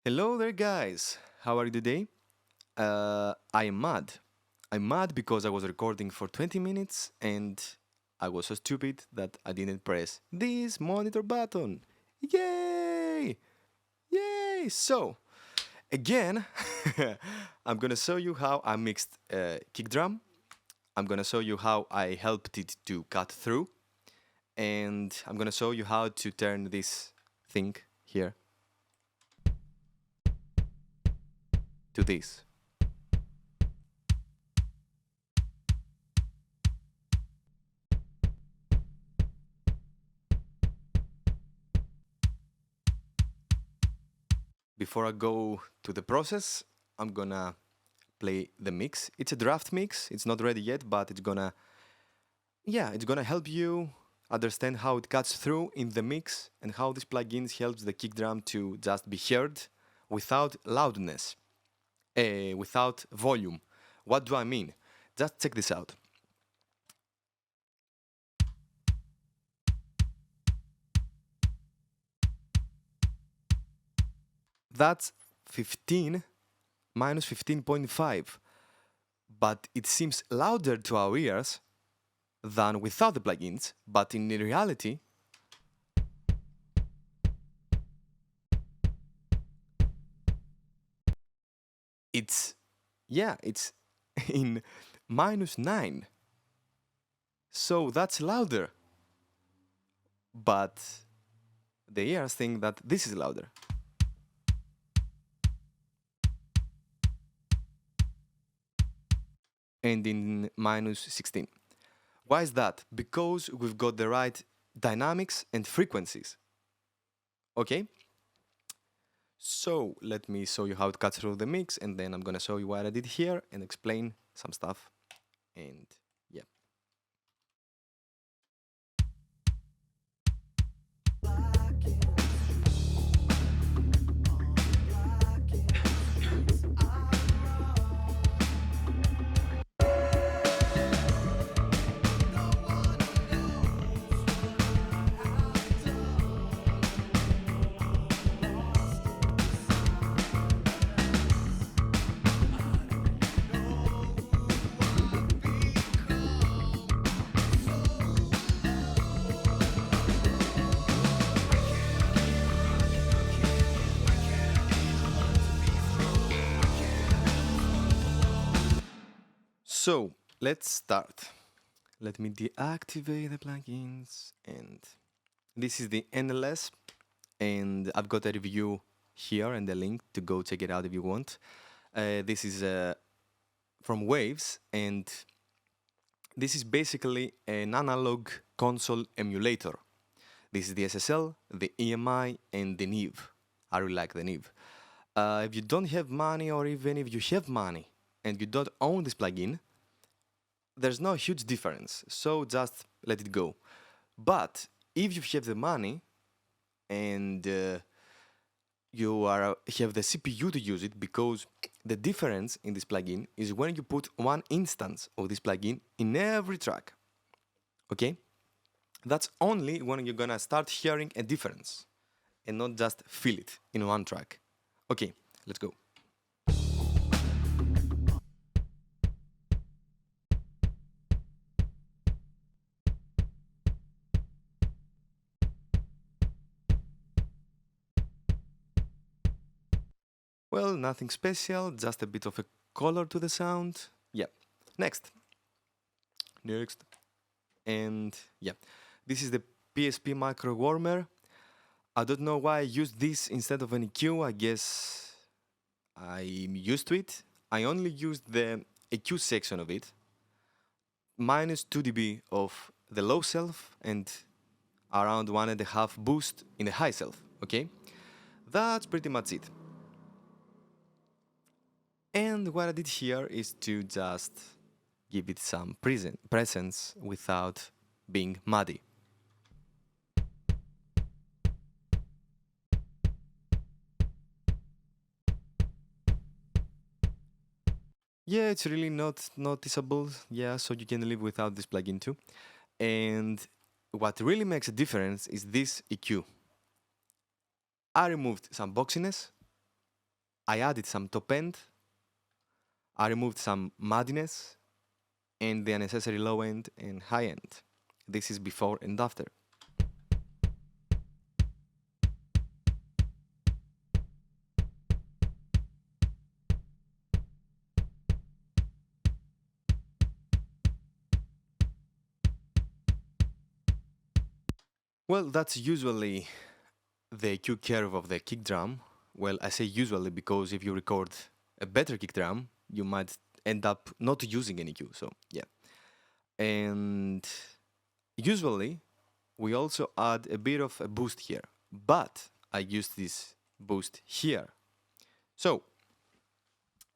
Hello there, guys. How are you today? I'm mad. I'm mad because I was recording for 20 minutes and I was so stupid that I didn't press this monitor button. Yay! Yay! So, again, I'm gonna show you how I mixed kick drum. I'm gonna show you how I helped it to cut through. And I'm gonna show you how to turn this thing here to this. Before I go to the process, I'm gonna play the mix. It's a draft mix. It's not ready yet, but it's gonna help you understand how it cuts through in the mix and how this plugin helps the kick drum to just be heard without loudness, without volume. What do I mean? Just check this out. That's 15 minus 15.5, but it seems louder to our ears than without the plugins, but in reality, it's it's in minus 9. So that's louder. But the ears think that this is louder. And in minus 16. Why is that? Because we've got the right dynamics and frequencies. Okay? So let me show you how it cuts through the mix, and then I'm gonna show you what I did here and explain some stuff. And yeah. So let's start. Let me deactivate the plugins, and this is the NLS, and I've got a review here and the link to go check it out if you want. This is from Waves, and this is basically an analog console emulator. This is the SSL, the EMI, and the NIV. I really like the NIV. If you don't have money, or even if you have money and you don't own this plugin, there's no huge difference, so just let it go. But if you have the money and have the CPU to use it, because the difference in this plugin is when you put one instance of this plugin in every track. Okay? That's only when you're gonna start hearing a difference and not just feel it in one track. Okay, let's go. Well, nothing special, just a bit of a color to the sound. Yeah. Next. Next. And yeah, this is the PSP micro warmer. I don't know why I used this instead of an EQ. I guess I'm used to it. I only used the EQ section of it, minus 2 dB of the low self and around 1.5 boost in the high self. Okay, that's pretty much it. And what I did here is to just give it some presence without being muddy. Yeah, it's really not noticeable. Yeah, so you can live without this plugin too. And what really makes a difference is this EQ. I removed some boxiness I added some top end, I removed some muddiness, and the unnecessary low end and high end. This is before and after. Well, that's usually the EQ curve of the kick drum. Well, I say usually because if you record a better kick drum, you might end up not using any EQ. So yeah. And usually we also add a bit of a boost here, but I use this boost here. So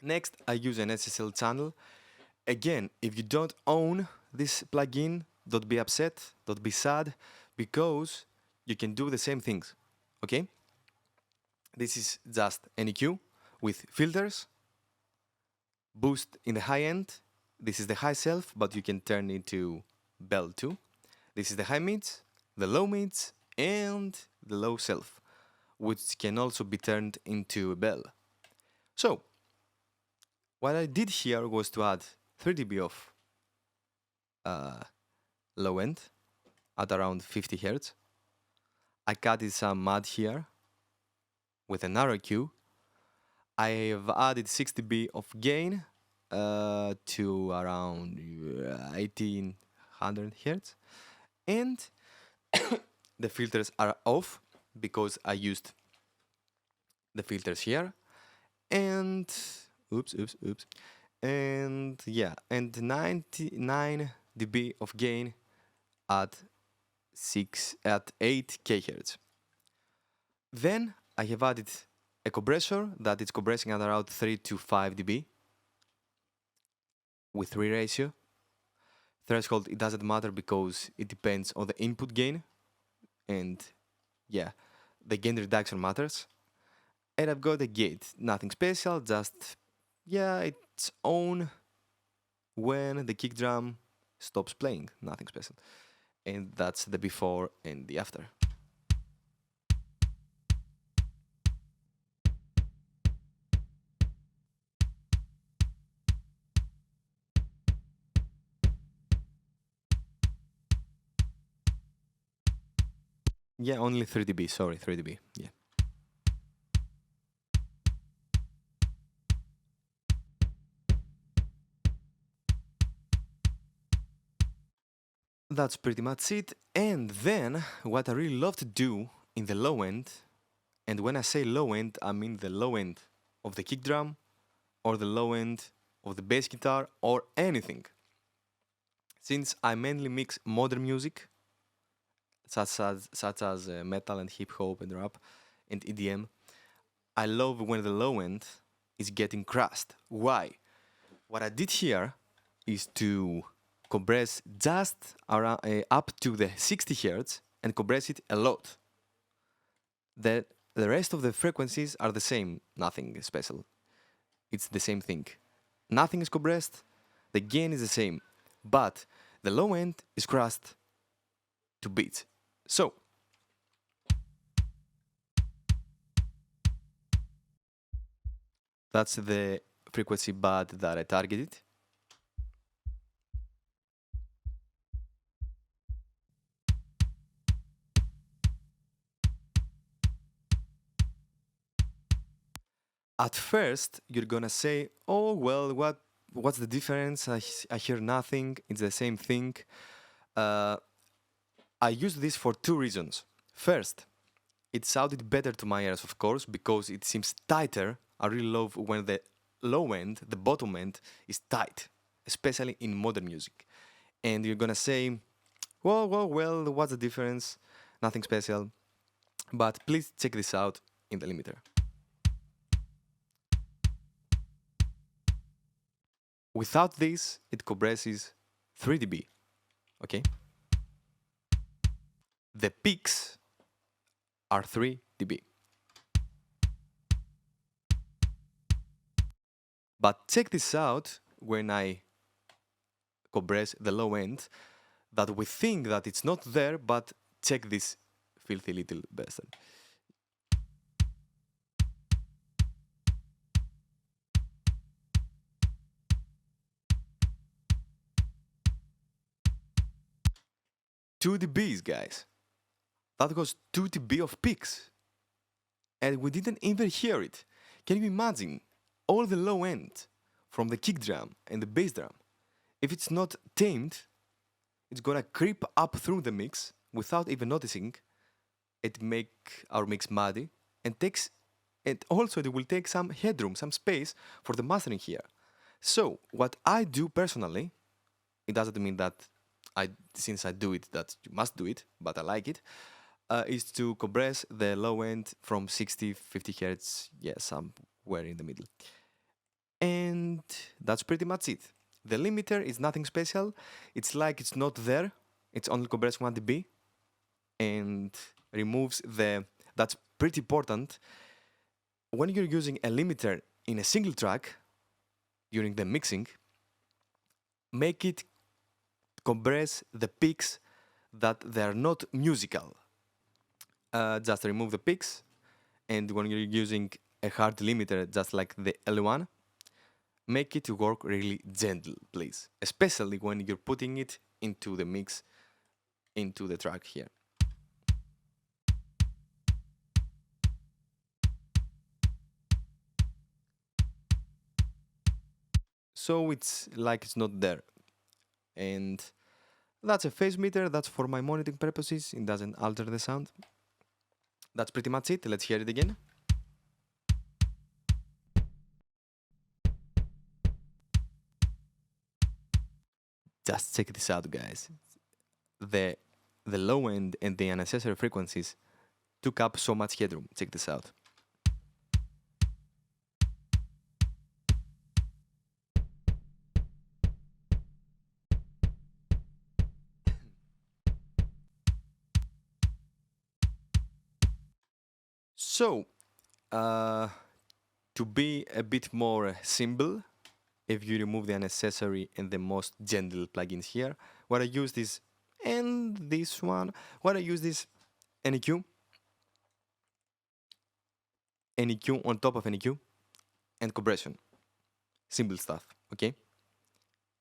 next I use an SSL channel. Again, if you don't own this plugin, don't be upset, don't be sad, because you can do the same things, okay? This is just an EQ with filters, boost in the high end. This is the high self, but you can turn it to bell too. This is the high mids, the low mids, and the low self, which can also be turned into a bell. So, what I did here was to add 3 dB of low end at around 50 Hz. I cut some mud here with a narrow EQ. I've added 6 dB of gain to around 1800 Hz. And the filters are off because I used the filters here. And oops. And yeah, and 99 dB of gain at 8 kHz. Then I have added a compressor that is compressing at around 3 to 5 dB with 3 ratio. Threshold, it doesn't matter because it depends on the input gain, and yeah, the gain reduction matters. And I've got a gate, nothing special, just yeah, its own when the kick drum stops playing, nothing special. And that's the before and the after. Yeah, only 3 dB, sorry, 3 dB, yeah. That's pretty much it. And then, what I really love to do in the low end, and when I say low end, I mean the low end of the kick drum, or the low end of the bass guitar, or anything. Since I mainly mix modern music, such as metal and hip hop and rap and EDM, I love when the low end is getting crushed. Why? What I did here is to compress just around up to the 60 Hz and compress it a lot. The rest of the frequencies are the same, nothing special. It's the same thing. Nothing is compressed, the gain is the same, but the low end is crushed to bits. So, that's the frequency band that I targeted. At first, you're gonna say, oh, well, what's the difference? I hear nothing, it's the same thing. I used this for 2 reasons. First, it sounded better to my ears, of course, because it seems tighter. I really love when the low end, the bottom end, is tight, especially in modern music. And you're gonna say, well, what's the difference? Nothing special. But please check this out in the limiter. Without this, it compresses 3 dB, okay? The peaks are 3 dB. But check this out when I compress the low end, that we think that it's not there, but check this filthy little bastard. 2 dBs, guys. That was 2 dB of peaks. And we didn't even hear it. Can you imagine all the low end from the kick drum and the bass drum? If it's not tamed, it's gonna creep up through the mix without even noticing. It make our mix muddy and also it will take some headroom, some space for the mastering here. So what I do personally, it doesn't mean that since I do it that you must do it, but I like it, is to compress the low end from 60, 50 Hertz, yeah, somewhere in the middle. And that's pretty much it. The limiter is nothing special. It's like it's not there. It's only compressed 1 dB and removes that's pretty important. When you're using a limiter in a single track during the mixing, make it compress the peaks that they are not musical. Just remove the peaks, and when you're using a hard limiter just like the L1, make it work really gentle, please. Especially when you're putting it into the mix, into the track here. So it's like it's not there. And that's a phase meter, that's for my monitoring purposes, it doesn't alter the sound. That's pretty much it, let's hear it again. Just check this out, guys. The low end and the unnecessary frequencies took up so much headroom. Check this out. So, to be a bit more simple, if you remove the unnecessary and the most gentle plugins here, what I used is, and this one, what I used is NEQ on top of NEQ, and compression. Simple stuff, okay?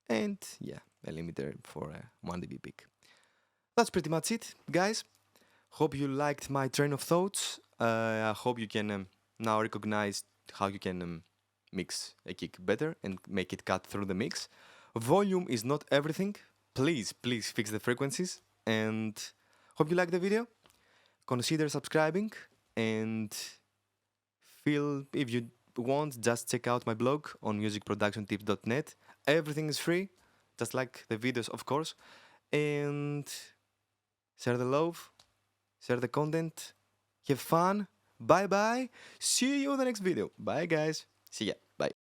And yeah, a limiter for a 1 dB peak. That's pretty much it, guys. Hope you liked my train of thoughts. I hope you can now recognize how you can mix a kick better and make it cut through the mix. Volume is not everything. Please fix the frequencies, and hope you like the video. Consider subscribing, and if you want, just check out my blog on musicproductiontips.net. Everything is free, just like the videos, of course. And share the love, share the content, have fun. Bye bye. See you in the next video. Bye, guys. See ya. Bye.